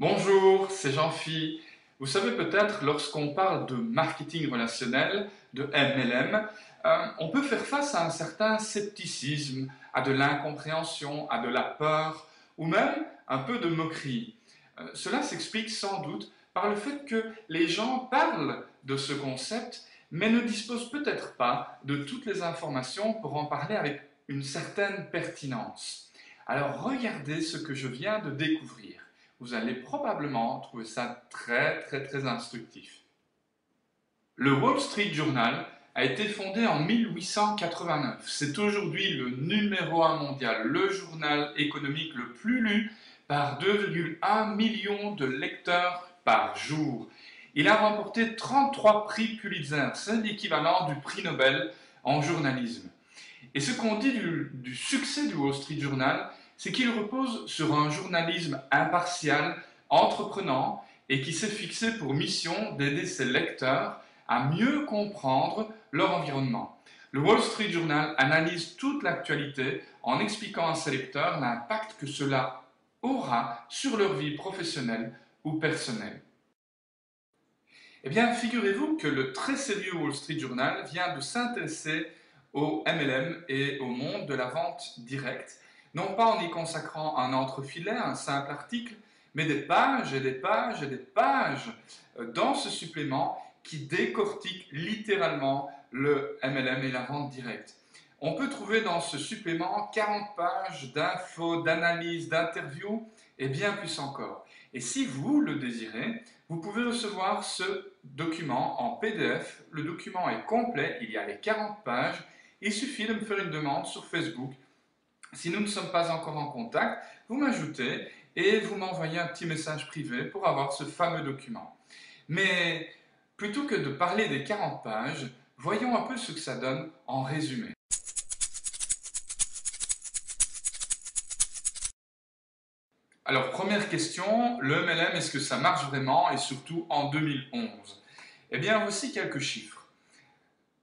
Bonjour, c'est Jean-Phi. Vous savez peut-être, lorsqu'on parle de marketing relationnel, de MLM, on peut faire face à un certain scepticisme, à de l'incompréhension, à de la peur, ou même un peu de moquerie. Cela s'explique sans doute par le fait que les gens parlent de ce concept, mais ne disposent peut-être pas de toutes les informations pour en parler avec une certaine pertinence. Alors regardez ce que je viens de découvrir. Vous allez probablement trouver ça très instructif. Le Wall Street Journal a été fondé en 1889. C'est aujourd'hui le numéro 1 mondial, le journal économique le plus lu par 2,1 millions de lecteurs par jour. Il a remporté 33 prix Pulitzer, c'est l'équivalent du prix Nobel en journalisme. Et ce qu'on dit du succès du Wall Street Journal, c'est qu'il repose sur un journalisme impartial, entreprenant et qui s'est fixé pour mission d'aider ses lecteurs à mieux comprendre leur environnement. Le Wall Street Journal analyse toute l'actualité en expliquant à ses lecteurs l'impact que cela aura sur leur vie professionnelle ou personnelle. Eh bien, figurez-vous que le très sérieux Wall Street Journal vient de s'intéresser au MLM et au monde de la vente directe, non pas en y consacrant un entrefilet, un simple article, mais des pages et des pages et des pages dans ce supplément qui décortique littéralement le MLM et la vente directe. On peut trouver dans ce supplément 40 pages d'infos, d'analyses, d'interviews et bien plus encore. Et si vous le désirez, vous pouvez recevoir ce document en PDF. Le document est complet, il y a les 40 pages. Il suffit de me faire une demande sur Facebook. Si nous ne sommes pas encore en contact, vous m'ajoutez et vous m'envoyez un petit message privé pour avoir ce fameux document. Mais plutôt que de parler des 40 pages, voyons un peu ce que ça donne en résumé. Alors, première question, le MLM, est-ce que ça marche vraiment et surtout en 2011? Eh bien, voici quelques chiffres.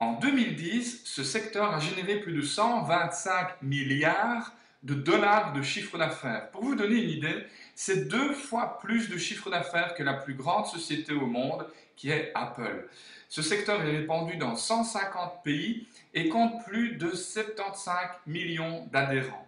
En 2010, ce secteur a généré plus de 125 milliards de dollars de chiffre d'affaires. Pour vous donner une idée, c'est 2 fois plus de chiffre d'affaires que la plus grande société au monde, qui est Apple. Ce secteur est répandu dans 150 pays et compte plus de 75 millions d'adhérents.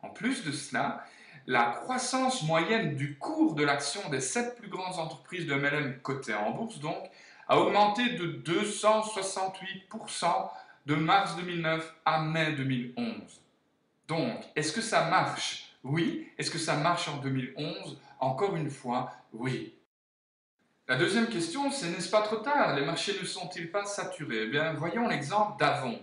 En plus de cela, la croissance moyenne du cours de l'action des 7 plus grandes entreprises de MLM cotées en bourse, donc, a augmenté de 268% de mars 2009 à mai 2011. Donc, est-ce que ça marche? Oui. Est-ce que ça marche en 2011? Encore une fois, oui. La deuxième question, c'est n'est-ce pas trop tard? Les marchés ne sont-ils pas saturés? Eh bien, voyons l'exemple d'Avon,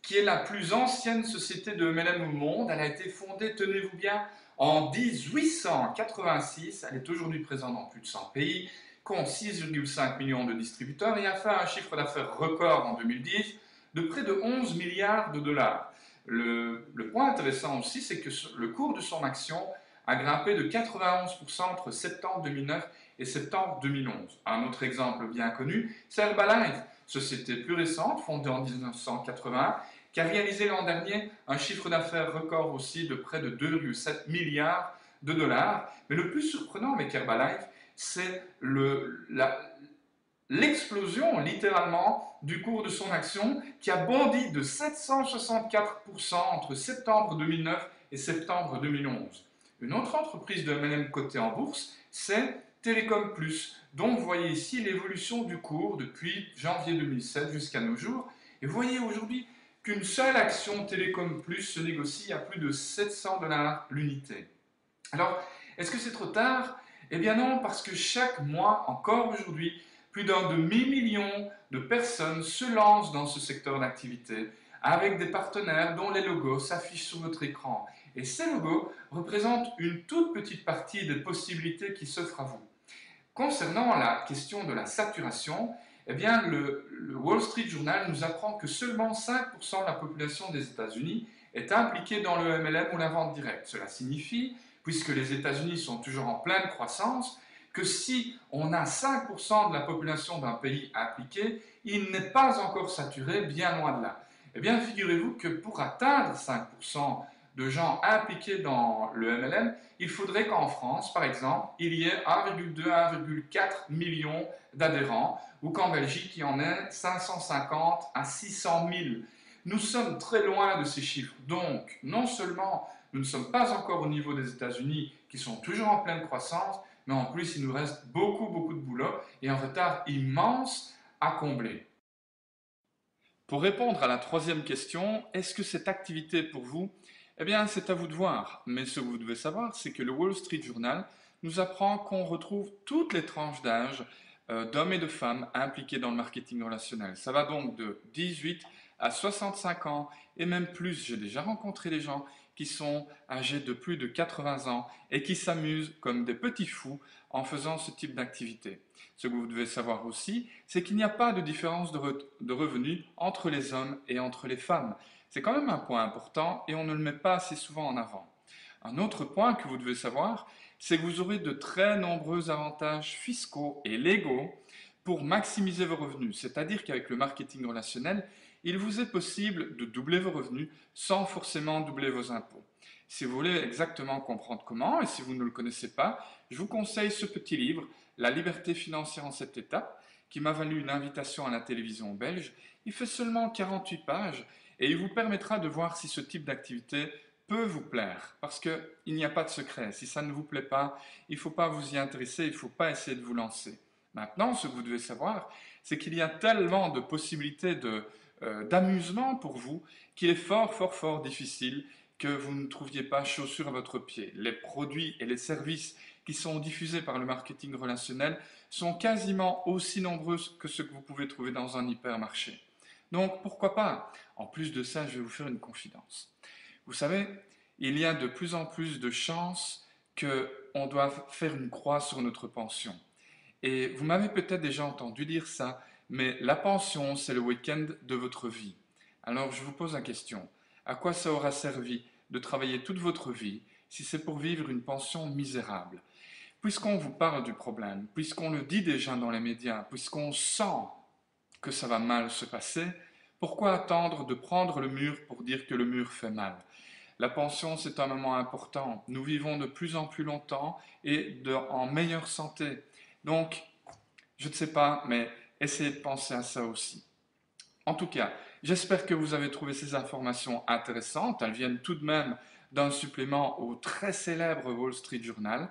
qui est la plus ancienne société de MLM au monde. Elle a été fondée, tenez-vous bien, en 1886. Elle est aujourd'hui présente dans plus de 100 pays, compte 6,5 millions de distributeurs et a fait un chiffre d'affaires record en 2010 de près de 11 milliards de dollars. Le point intéressant aussi, c'est que le cours de son action a grimpé de 91% entre septembre 2009 et septembre 2011. Un autre exemple bien connu, c'est Herbalife, société plus récente, fondée en 1980, qui a réalisé l'an dernier un chiffre d'affaires record aussi de près de 2,7 milliards de dollars. Mais le plus surprenant avec Herbalife, c'est l'explosion littéralement du cours de son action qui a bondi de 764% entre septembre 2009 et septembre 2011. Une autre entreprise de MLM cotée en bourse, c'est Télécom Plus, dont vous voyez ici l'évolution du cours depuis janvier 2007 jusqu'à nos jours. Et vous voyez aujourd'hui qu'une seule action Télécom Plus se négocie à plus de 700 $ l'unité. Alors, est-ce que c'est trop tard? Eh bien non, parce que chaque mois, encore aujourd'hui, plus d'un demi-million de personnes se lancent dans ce secteur d'activité avec des partenaires dont les logos s'affichent sur votre écran. Et ces logos représentent une toute petite partie des possibilités qui s'offrent à vous. Concernant la question de la saturation, eh bien, le Wall Street Journal nous apprend que seulement 5% de la population des États-Unis est impliquée dans le MLM ou la vente directe. Cela signifie, puisque les États-Unis sont toujours en pleine croissance, que si on a 5% de la population d'un pays impliqué, il n'est pas encore saturé, bien loin de là. Eh bien, figurez-vous que pour atteindre 5% de gens impliqués dans le MLM, il faudrait qu'en France, par exemple, il y ait 1,2-1,4 million d'adhérents, ou qu'en Belgique, il y en ait 550 à 600 000. Nous sommes très loin de ces chiffres. Donc, non seulement nous ne sommes pas encore au niveau des États-Unis, qui sont toujours en pleine croissance, mais en plus, il nous reste beaucoup de boulot et un retard immense à combler. Pour répondre à la troisième question, est-ce que cette activité est pour vous? Eh bien, c'est à vous de voir. Mais ce que vous devez savoir, c'est que le Wall Street Journal nous apprend qu'on retrouve toutes les tranches d'âge d'hommes et de femmes impliqués dans le marketing relationnel. Ça va donc de 18 à 65 ans et même plus. J'ai déjà rencontré des gens qui sont âgés de plus de 80 ans et qui s'amusent comme des petits fous en faisant ce type d'activité. Ce que vous devez savoir aussi, c'est qu'il n'y a pas de différence de revenus entre les hommes et entre les femmes. C'est quand même un point important et on ne le met pas assez souvent en avant. Un autre point que vous devez savoir, c'est que vous aurez de très nombreux avantages fiscaux et légaux pour maximiser vos revenus. C'est-à-dire qu'avec le marketing relationnel, il vous est possible de doubler vos revenus sans forcément doubler vos impôts. Si vous voulez exactement comprendre comment, et si vous ne le connaissez pas, je vous conseille ce petit livre, La liberté financière en 7 étapes, qui m'a valu une invitation à la télévision belge. Il fait seulement 48 pages et il vous permettra de voir si ce type d'activité peut vous plaire, parce qu'il n'y a pas de secret. Si ça ne vous plaît pas, il ne faut pas vous y intéresser, il ne faut pas essayer de vous lancer. Maintenant, ce que vous devez savoir, c'est qu'il y a tellement de possibilités d'amusement pour vous qu'il est fort difficile que vous ne trouviez pas chaussures à votre pied. Les produits et les services qui sont diffusés par le marketing relationnel sont quasiment aussi nombreux que ceux que vous pouvez trouver dans un hypermarché. Donc pourquoi pas? En plus de ça, je vais vous faire une confidence. Vous savez, il y a de plus en plus de chances qu'on doive faire une croix sur notre pension. Et vous m'avez peut-être déjà entendu dire ça, mais la pension, c'est le week-end de votre vie. Alors je vous pose la question, à quoi ça aura servi de travailler toute votre vie si c'est pour vivre une pension misérable? Puisqu'on vous parle du problème, puisqu'on le dit déjà dans les médias, puisqu'on sent que ça va mal se passer, pourquoi attendre de prendre le mur pour dire que le mur fait mal? La pension, c'est un moment important. Nous vivons de plus en plus longtemps et en meilleure santé. Donc, je ne sais pas, mais essayez de penser à ça aussi. En tout cas, j'espère que vous avez trouvé ces informations intéressantes. Elles viennent tout de même d'un supplément au très célèbre Wall Street Journal.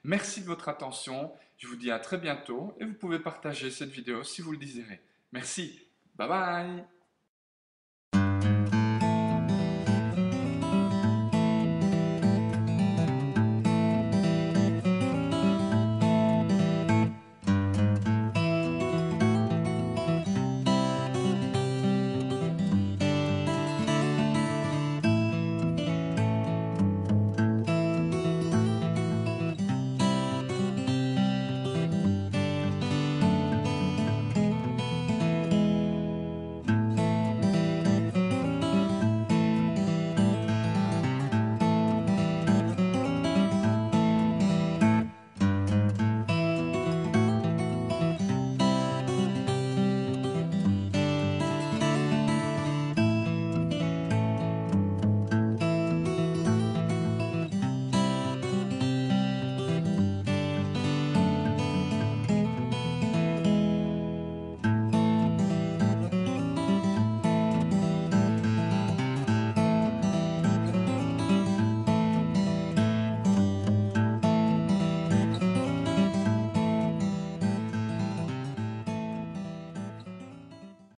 Merci de votre attention. Je vous dis à très bientôt et vous pouvez partager cette vidéo si vous le désirez. Merci. Bye bye.